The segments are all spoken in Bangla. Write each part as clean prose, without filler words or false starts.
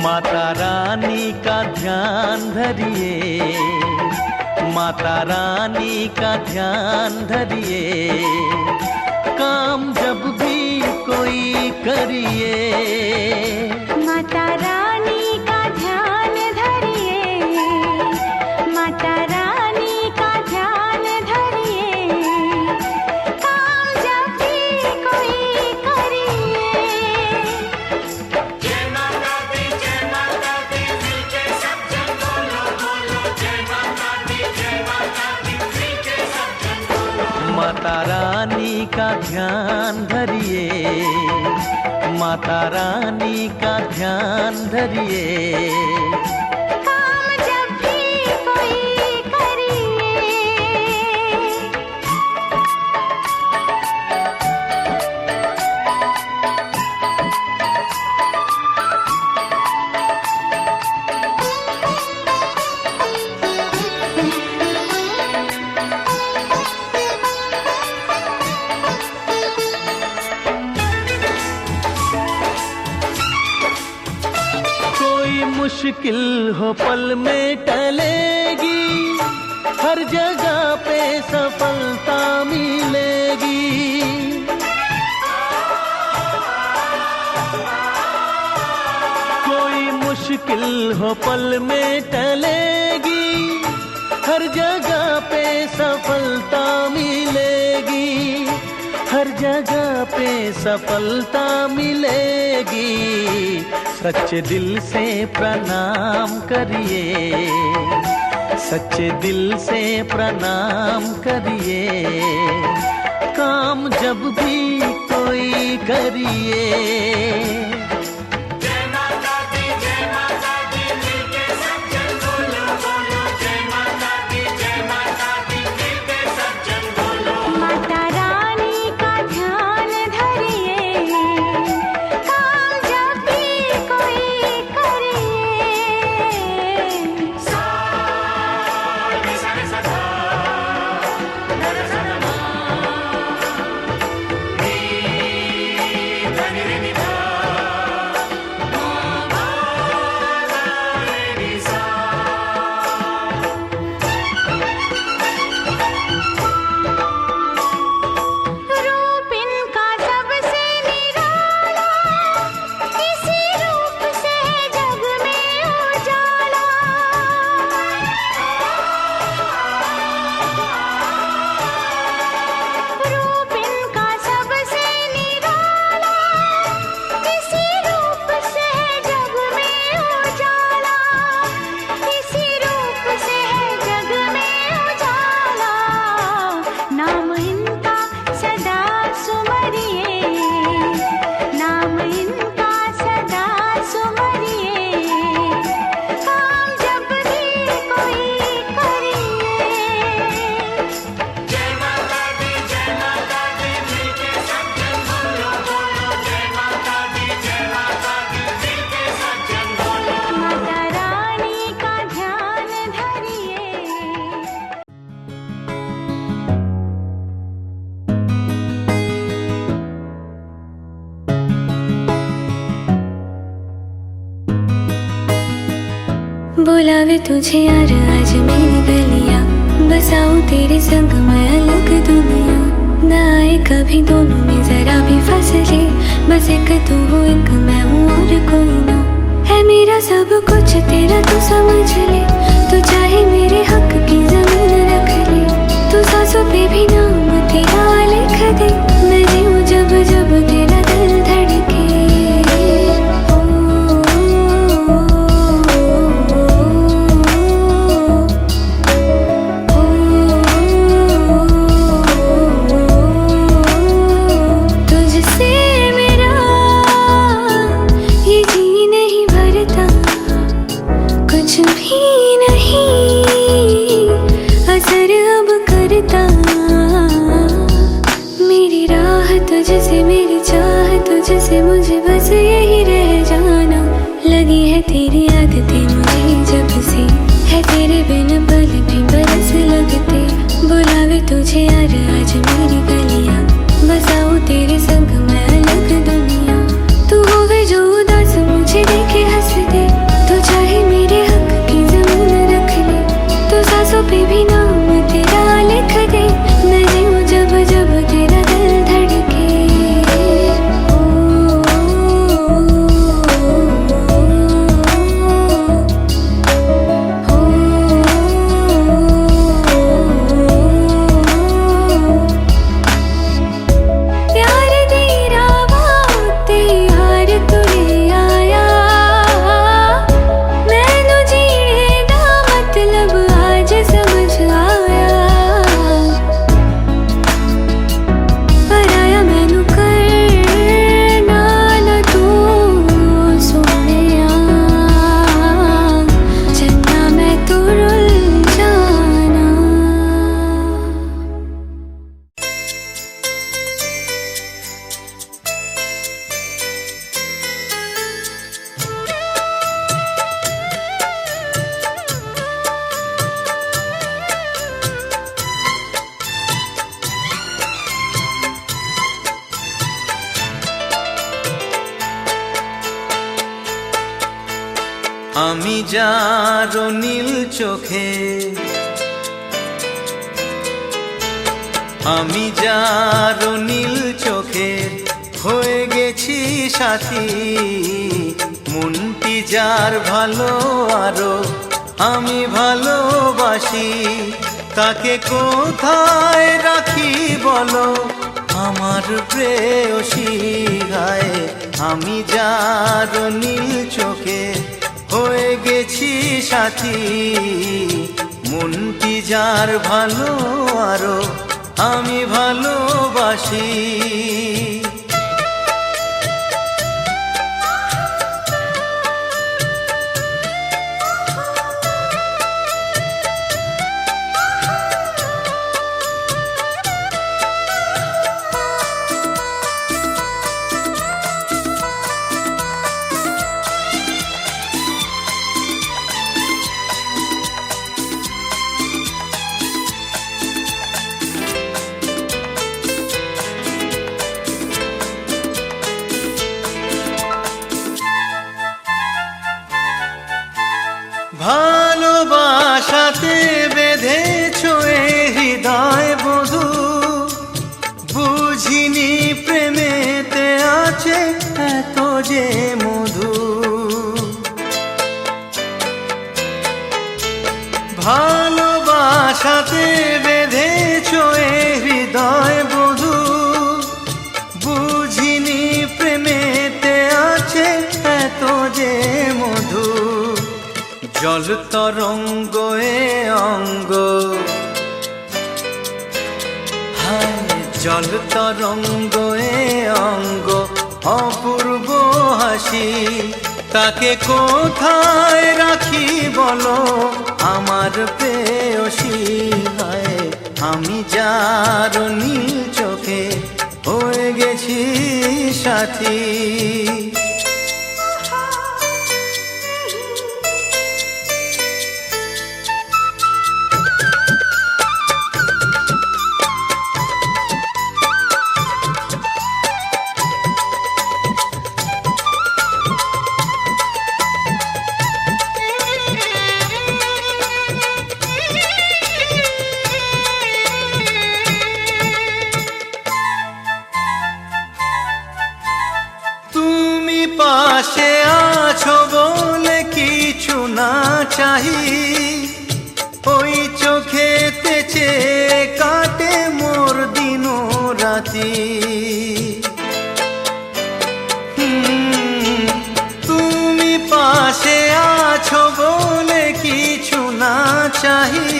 माता रानी का ध्यान धरिए, माता रानी का ध्यान धरिए, काम जब भी कोई करिए। माता रानी का ध्यान धरिए, माता रानी का ध्यान धरिए, काम जब भी कोई करिए। जय माता दी मिलके सब जन बोलो बोलो, जय माता दी मिलके सब जन बोलो। माता रानी का ध्यान धरिए, माता रानी का ध्यान धरिए, काम जब भी कोई करिए। कोई मुश्किल हो पल में टलेगी, हर जगह पे सफलता मिलेगी। कोई मुश्किल हो पल में टलेगी, हर जगह पे सफलता मिलेगी, हर जगह पे सफलता मिलेगी। सच्चे दिल से प्रणाम करिए, सच्चे दिल से प्रणाम करिए, काम जब भी कोई करिए। जय माता दी मिलके सब जन बोलो बोलो, जय माता दी मिलके सब जन बोलो। माता रानी का ध्यान धरिए, काम जब भी कोई करिए। सा नि सा रे सा धा, ग रे सा ध मा, नी ध नि रे नि धा, मा मा गा रे नि सा। रूप इनका सबसे निराला, किसी रूप से जग में उजाला। रूप इनका सबसे निराला, किसी रूप से जग में उजाला, किसी रूप से जग में उजाला। नाम इनका सदा सुमरिए, नाम इनका सदा सुमरिए, काम जब भी कोई करिए। जय माता दी मिलके सब जन बोलो बोलो, जय माता दी मिलके सब जन बोलो। माता रानी का ध्यान धरिए। बुलावे तुझे यार आज मेरी गलियां, बसाऊं तेरे संग मैं अलग दुनिया। ना आए कभी दोनों में जरा भी फासले, बस एक तू हो एक मैं हूँ और कोई ना। है मेरा सब कुछ तेरा तू समझ ले, तू चाहे मेरे हक की जमीन रख ले। तू सांसों पे भी नाम तेरा लिख दे, मैं जीऊं जब जब तेरा दिल धड़के। तुझसे আমি যার নীল চোখে, আমি যার নীল চোখে হয়ে গেছি সাথী। মনটি যার ভালো আরো আমি ভালোবাসি, তাকে কোথায় রাখি বলো আমার প্রেয়সী। গায়ে আমি যার নীল চোখে হয়ে গেছি সাথী। মনটি যার ভালো আরো আমি ভালোবাসি। ভালোবাসাতে বেঁধেছ এ হৃদয় বধূ, বুঝিনি প্রেমেতে আছে এত যে মধু। ভালোবাসাতে বেঁধেছ এ হৃদয় বধূ, বুঝিনি প্রেমেতে আছে এত যে মধু। জল তরঙ্গ এ অঙ্গ, হায় জল তরঙ্গ এ অঙ্গ অপূর্ব হাসি। তাকে কোথায় রাখি বলো আমার প্রেয়সী। হায় আমি যার নীল চোখে হয়ে গেছি সাথী। পাশে আছো বলে কিছু না চাহি, ওই চোখেতে চেয়ে কাটে মোর দিন রাতি। তুমি পাশে আছো বলে কিছু না চাহি,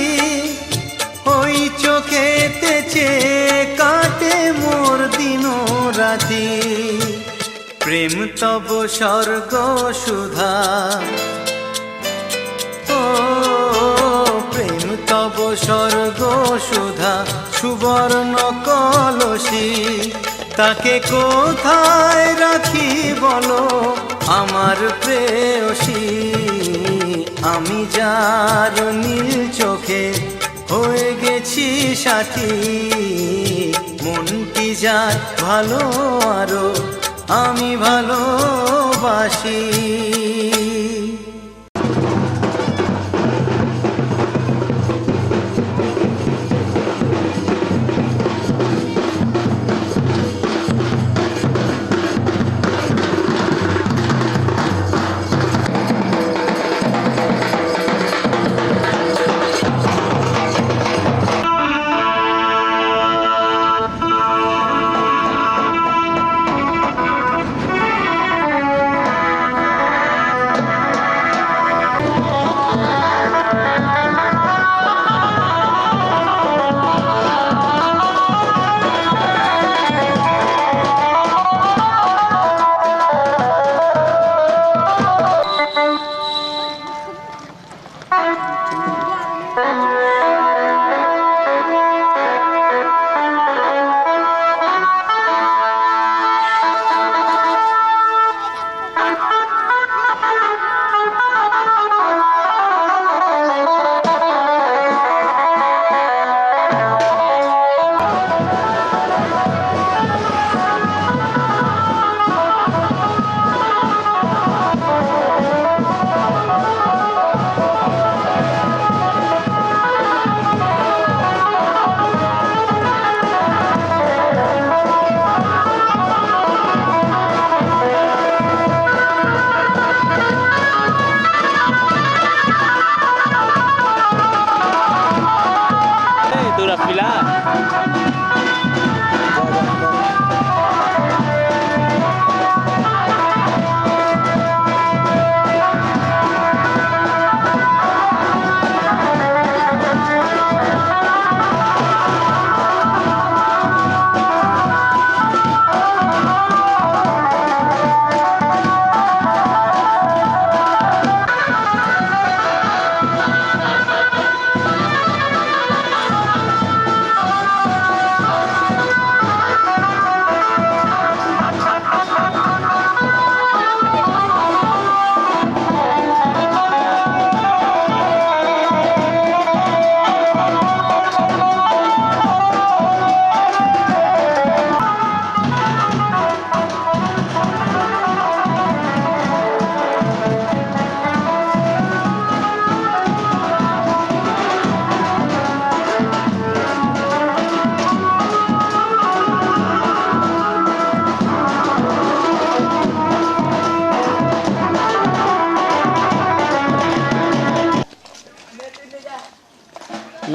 ওই চোখেতে চেয়ে কাটে মোর দিন রাতি। প্রেম তব স্বর্গ সুধা, ও প্রেম তব স্বর্গ সুধা সুবর্ণ কলসী। তাকে কোথায় রাখি বলো আমার প্রেয়সী। আমি যার নীল চোখে হয়ে গেছি সাথী। মনটি যার ভালো আরো আমি ভালোবাসি।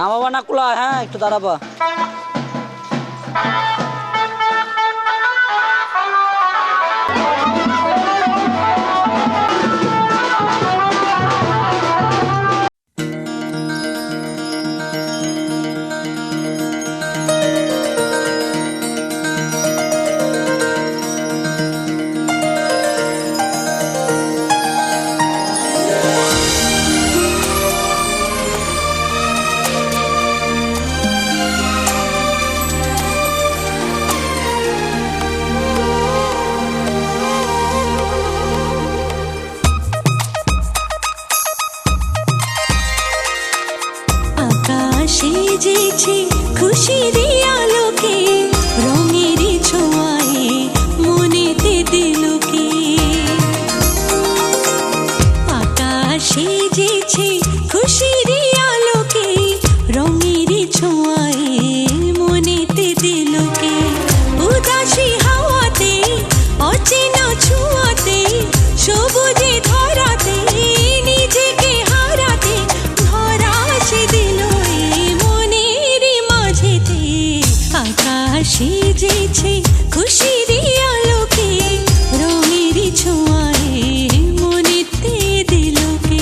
নামাবা না কুলা, হ্যাঁ একটু দাঁড়াবা। আকাশে যেছে খুশির আলোকে, রঙের ছোঁয়ায় মনেতে দিলকে। আকাশে যেছে খুশির আলোকে, রঙের ছোঁয়ায় মনেতে দিলকে। উদাসী হাওয়াতে, অচেনা ছোঁয়াতে, সবুজে ধরাতে, নিজেকে হারাতে ধরা সে দিল এই মনের মাঝেতে। আকাশে যেছে খুশির আলোকে, রঙের ছোঁয়ায় মনেতে দিলকে।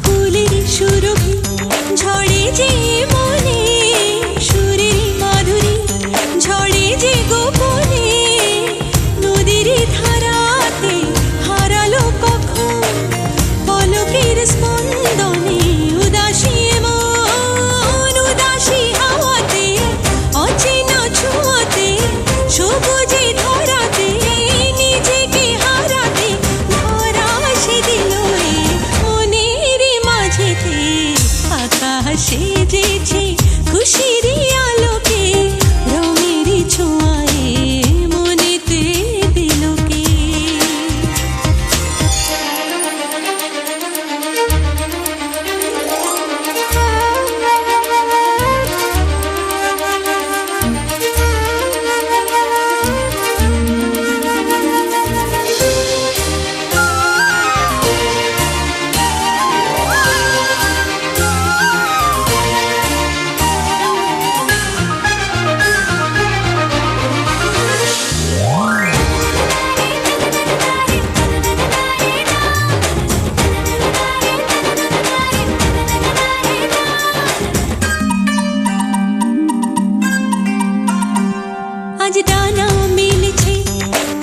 ফুলের সুরভি ঝড়ে যে মনে, সুরের মাধুরী ঝড়ে যে গোপনে। নদীর ধারাতে হারালো কখন পলকের স্পন্দনে। উদাসী মন, উদাসী হাওয়াতে, অচেনা ছোঁয়াতে, সবুজে ধরাতে, নিজেকে হারাতে ধরা সে দিল এই মনের মাঝেতে। আকাশে যেছে খুশির আলোকে, রঙের ছোঁয়ায় মনেতে দিলকে। আজ ডানা মেলেছে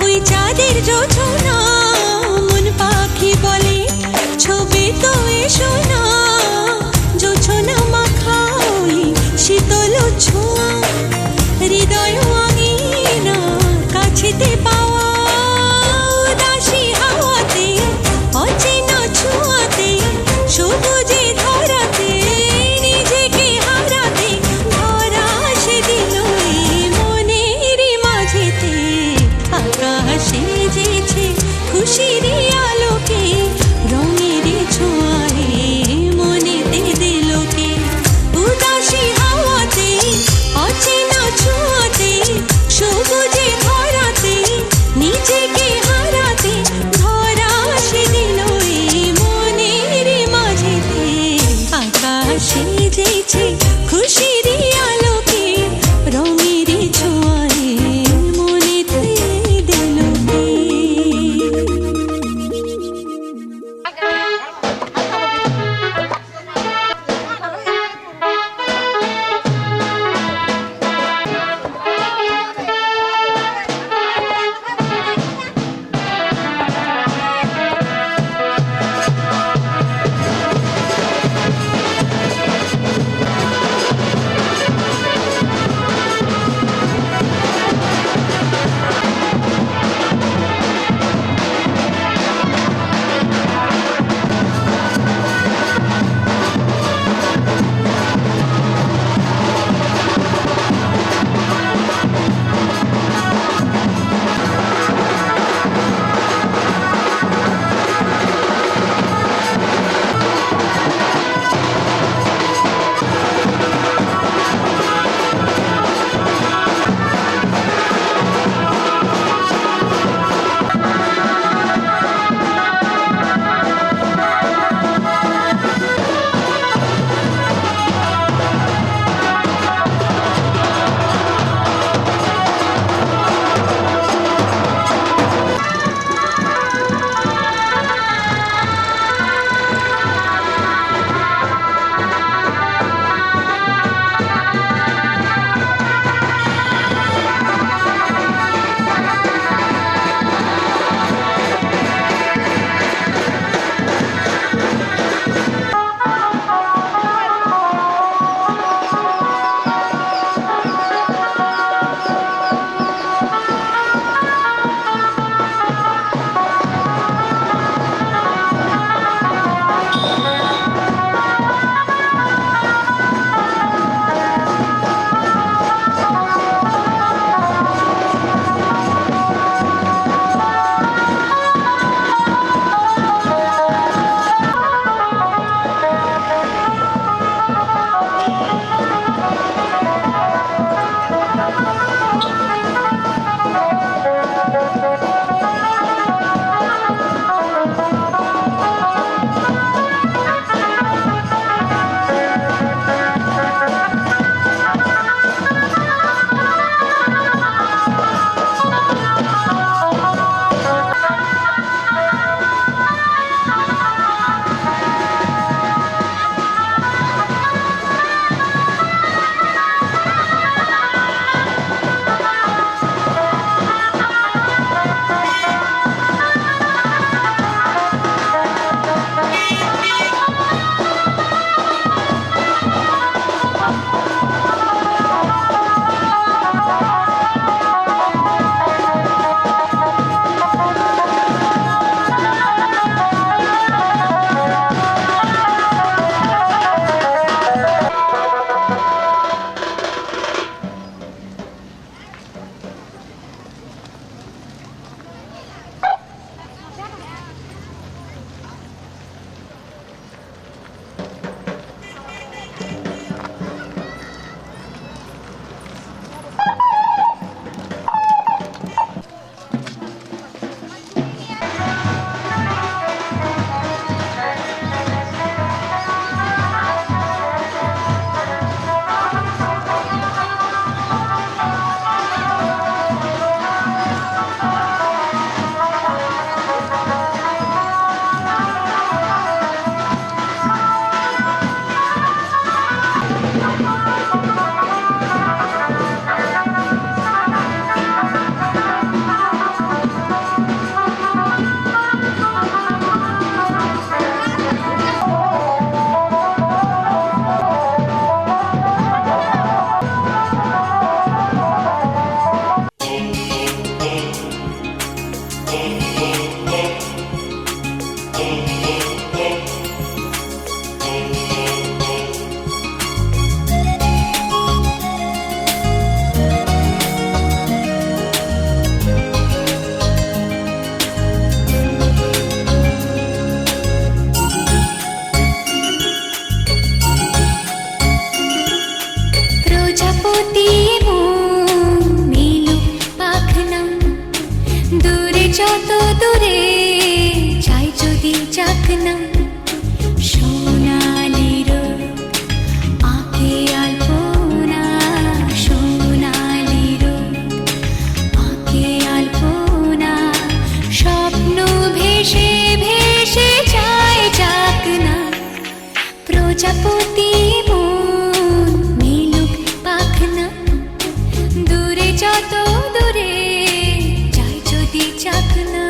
ওই চাঁদের জোছনা, মন পাখি বলে ছবি তো এসো না। জোছনা মাখা ওই শীতল ছোঁয়া, হৃদয় আঙিনা কাছেতে পাওয়া। উদাসী হাওয়াতে, অচেনা ছোঁয়াতে, সবুজে ধরাতে, নিজেকে হারাতে ধরা সে দিল এই মনের মাঝেতে। আকাশে যেছে খুশির আলোকে, রঙের ছোঁয়ায় প্রজাপতি মন মেলুক পাখনা দূরে যত দূরে চাই যদি চাকনা সোনালি রোদ আঁকে আলপনা সোনালি রোদ আঁকে আলপনা স্বপ্ন ভেসে ভেসে যায় চাকনা প্রজাপতি মন মেলুক পাখনা দূরে যত দূরে যায় যদি চাকনা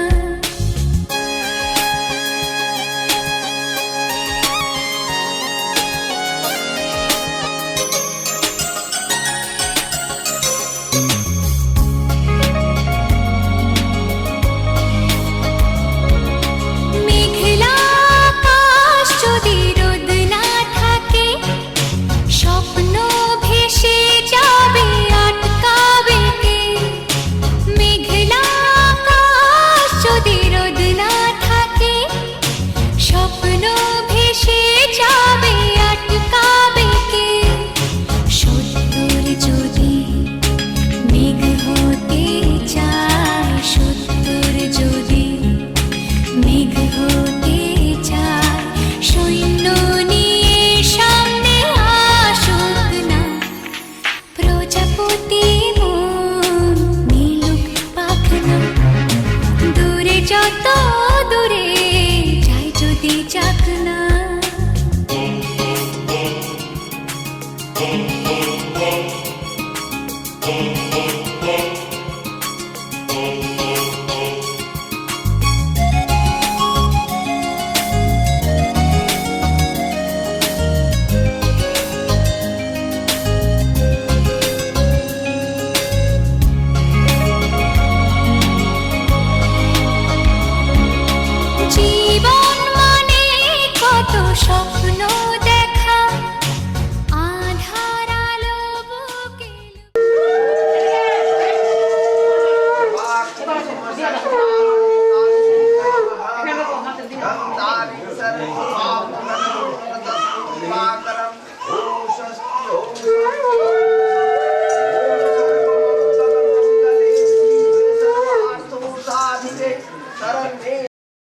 মেঘলা আকাশ যদি রোদ না থাকে স্বপ্ন ভেসে যাবে আটকাবে কে মেঘলা আকাশ যদি রোদ না থাকে স্বপ্ন ভেসে যাবে আটকাবে কে সত্তর যদি মেঘ হতে চায় সত্তর যদি মেঘ হতে চায় সৈন্য নিয়ে সামনে আসুক না প্রজাপতি মন মেলুক পাখনা দূরে যত দূরে যায় যদি চাকনা জীবন মানে কত স্বপ্ন দেখা আধার আলো বুকে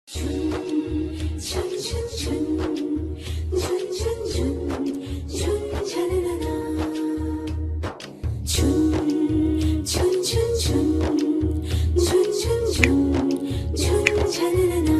ঝুন ঝুন ঝুন ঝুন ঝুন ঝুন ঝুন ঝননা ঝুন ঝুন ঝুন ঝুন ঝুন ঝুন ঝুন ঝুন ঝননা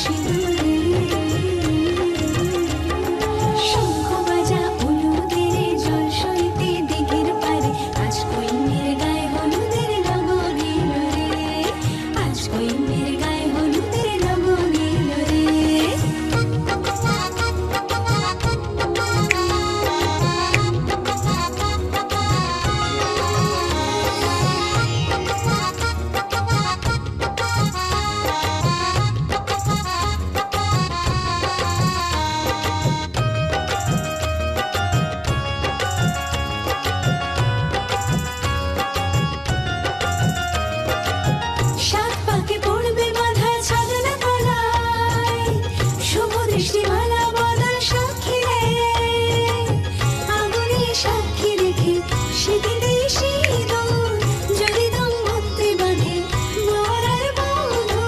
সিঁদুরে শঙ্খ বাজা হলুদের জল সইতে দিঘির পারে আজ কইনের গায়ে হলুদের লগন এলো রে আজ কইনের গায়ে হলুদের লগন এলো রে সাত পাকে পড়বে বাঁধা ছাগনা গলায় শুভ দৃষ্টিমালা বদল সাক্ষী রে আগুনে সাক্ষী রেখে স্মৃতিতে সিঁদুর যদি দম্পতি বাঁধে বর আর বধূ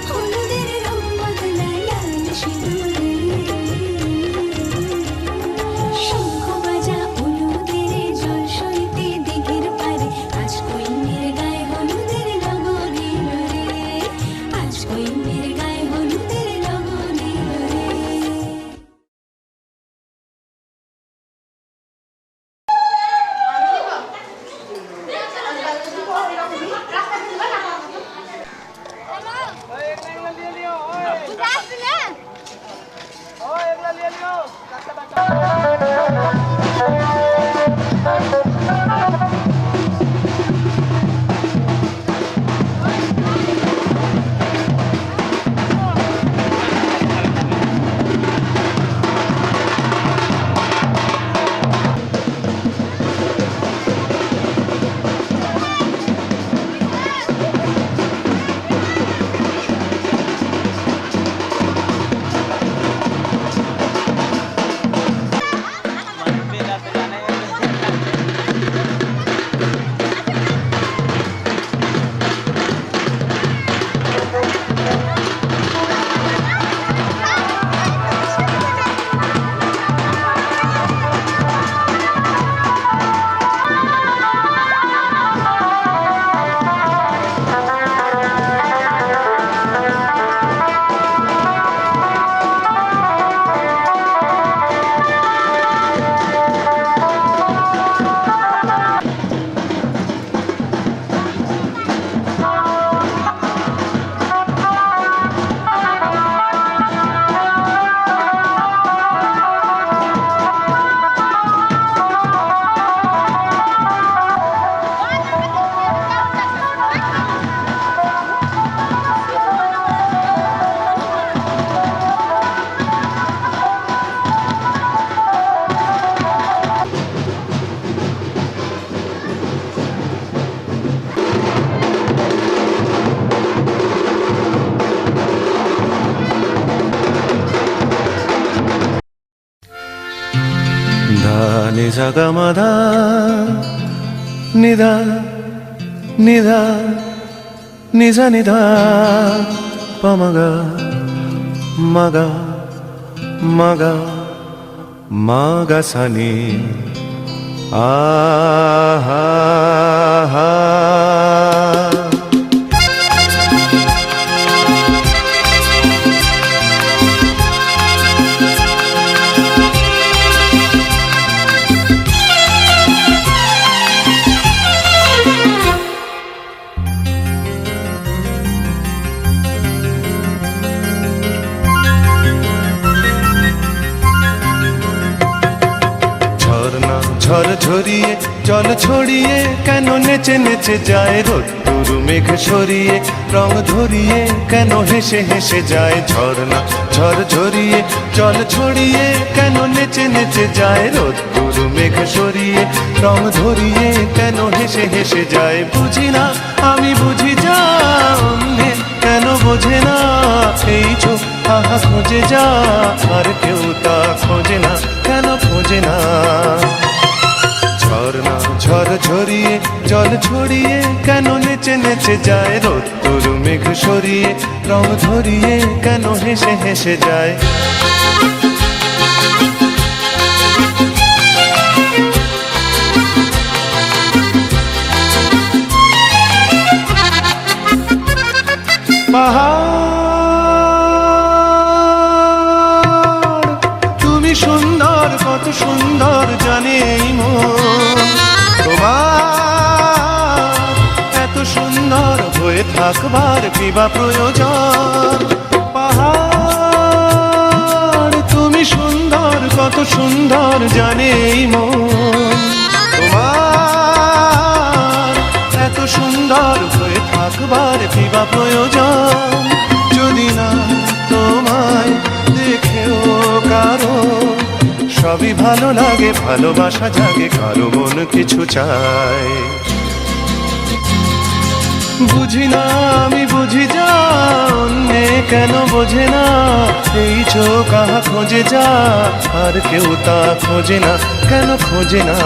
হলুদের রং বদলায় লাল সিঁদুরে শঙ্খ বাজা হলুদের জল সইতে দিঘির পারে আজ কইনের গায়ে হলুদের লগন এলো রে আজ কইনের গায়ে হলুদের লগন এলো রে নি সা গা মা ধা নি ধা নি ধা নি সা নি ধা পা মা গা মা গা মা গা মা গা সা নি আ হা হা ঝড় ঝরিয়ে জল ছড়িয়ে কেন নেচে নেচে যায় রোদ্দুর মেঘ সরিয়ে রং ধরিয়ে কেন হেসে হেসে যায় ঝর্ণা ঝড় ঝরিয়ে জল ছড়িয়ে কেন নেচে নেচে যায় রোদ্দুর মেঘ সরিয়ে রং ধরিয়ে কেন হেসে হেসে যায় বুঝি না আমি বুঝি যা অন্যে কেন বোঝে না এই চোখ আহা খোঁজে যা আর কেউ তা খোঁজে না কেন খোঁজে না ঝর্ণা ঝড় ঝরিয়ে জল ছড়িয়ে কেন নেচে নেচে যায় রোদ্দুর মেঘ সরিয়ে রং ধরিয়ে কেন হেসে হেসে যায় পাহাড় সুন্দর জানে এই মন, তোমার এত সুন্দর হয়ে থাকবার কি বা প্রয়োজন। পাহাড় তুমি সুন্দর, কত সুন্দর জানে এই মন, তোমার এত সুন্দর হয়ে থাকবার কি বা প্রয়োজন। যদি না তোমায় দেখেও কারো সবই ভালো লাগে, ভালোবাসা জাগে, কারো মন কিছু চায়। বুঝি না আমি বুঝি যা অন্যে কেন বোঝে না, এই চোখ আহা খোঁজে যা আর কেউ তা খোঁজে না, কেন খোঁজে না।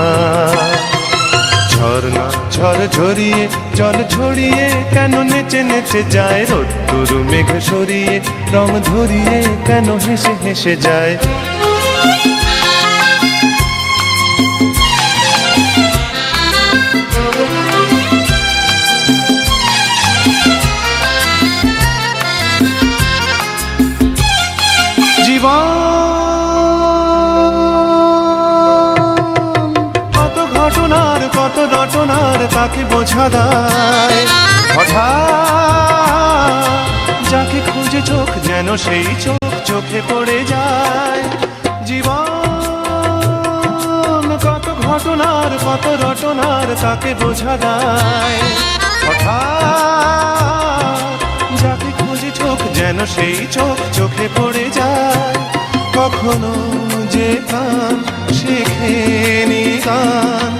ঝর্ণা ঝড় ঝরিয়ে জল ছড়িয়ে কেন নেচে নেচে যায়, রোদ্দুর মেঘ সরিয়ে রং ধরিয়ে কেন হেসে হেসে যায়। কত ঘটনার কত রটনার তাকে বোঝা দায়, হঠাৎ যাকে খুঁজে চোখ যেন সেই চোখ চোখে পড়ে যায়। জীবন কত ঘটনার কত রটনার তাকে বোঝা দায়, হঠাৎ যাকে খুঁজে চোখ যেন সেই চোখ চোখে পড়ে যায়। কখনো যে কান শেখেনি গান,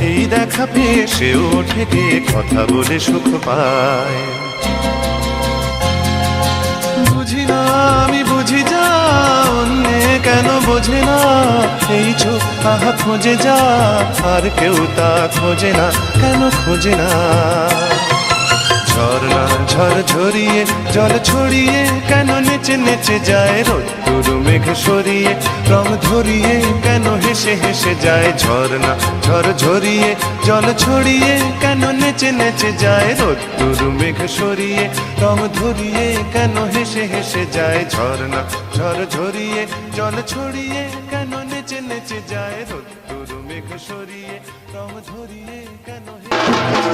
এই দেখা পেয়ে সে ওঠে গিয়ে কথা বলে সুখ পায়। বুঝি না আমি বুঝি যা অন্যে কেন বোঝে না, এই চোখ আহা খোঁজে যা আর কেউ তা খোঁজে না, কেন খোঁজে না। ঝর্ণা ঝড় ঝরিয়ে জল ছড়িয়ে কেন নেচে নেচে যায়, রোদ্দুর মেঘ সরিয়ে রং ধরিয়ে কেন হেসে হেসে যায়। ঝর্ণা ঝড় ঝরিয়ে জল ছড়িয়ে কেন নেচে নেচে যায়, রোদ্দুর মেঘ সরিয়ে রং ধরিয়ে কেন হেসে হেসে যায়। ঝর্ণা ঝড় ঝরিয়ে জল ছড়িয়ে কেন নেচে নেচে যায়, রোদ্দুর মেঘ সরিয়ে রং ধরিয়ে কেন হেসে